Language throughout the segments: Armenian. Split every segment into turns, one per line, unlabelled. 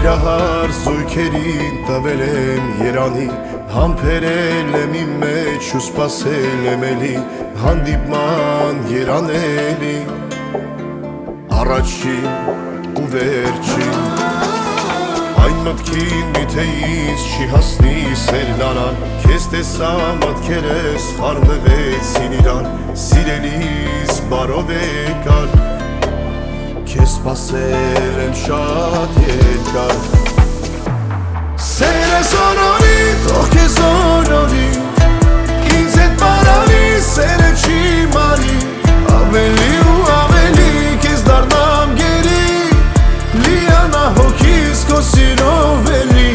Սիրահար զույգերին տվել եմ երանի Համբերել եմ իմ մեջ ու սպասել եմ էլի Հանդիպման երանելի Առաջին ու վերջին Այդ մտքին միթե ինձ չի հասնի սերն անան Քեզ տեսա մտքերս խառնվեցին իրար Սիրելիս բարով եկար Քեզ սպասել եմ շատ երկար Սերս օրորի, թող քեզ օրորի Ինձ հետ պարանի, սերը չի մարի Ավելի ու ավելի քեզ դառնամ գերի Լիանա հոգիս քո սիրով էլի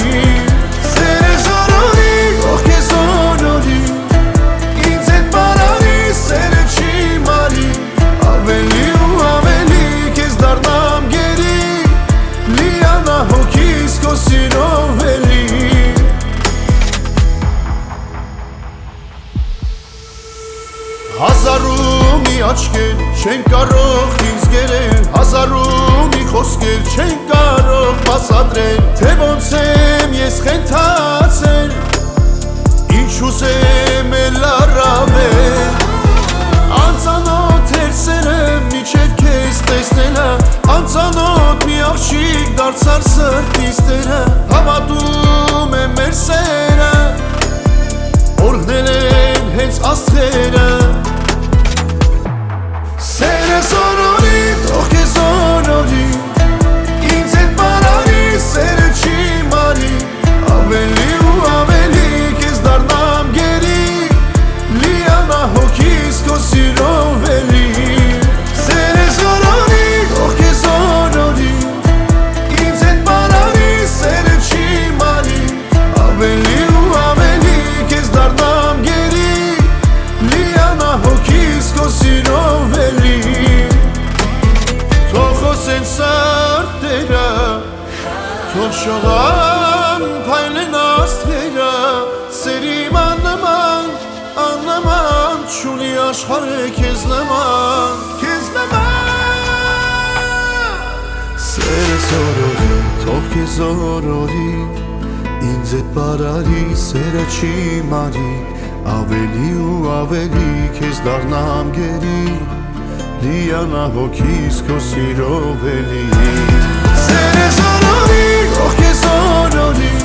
Սերս օրորի, թող քեզ օրորի Ինձ հետ պարանի, սերը չի մարի Ավելի ու ավելի քեզ դառնամ գերի Լիանա հոգիս քո սիրով էլի Հազարու մի աչքեր չեն կարող ինձ գերել Հազարու մի խոսքեր չեն կարող բացատրել Թե ոնց եմ ես խենթացել Ինչ ուզեմ էլ առավել Անծանոթ էր սերը միջև քեզ տեսնելը Անծանոթ մի աղջիկ դարձար սրտիս տերը Հավատում եմ մեր սերը Օրհնել են հենց աստղերը Սերս օրորի, թող քեզ օրորի Ինձ հետ պարանի, սերը չի մարի Ավելի ու ավելի քեզ դառնամ գերի Լիանա հոգիս քո սիրով էլի Սերս օրորի, թող քեզ օրորի Ինձ հետ պարանի, սերը չի մարի Ավելի ու ավելի քեզ դառնամ գերի Լիանա հոգիս քո սիրով էլի Թող խոսեն սրտերը Թող շողան փայլեն աստղերը Սերի աննման չունի աշխարհը քեզ նման Սերս օրորի, թող քեզ օրորի Ինձ հետ պարարի, սերը չի մարի Ավելի ու ավելի քեզ դառնամ գերի Լիանա հոգիս քո սիրով էլի Սերս օրորի, թող քեզ օրորի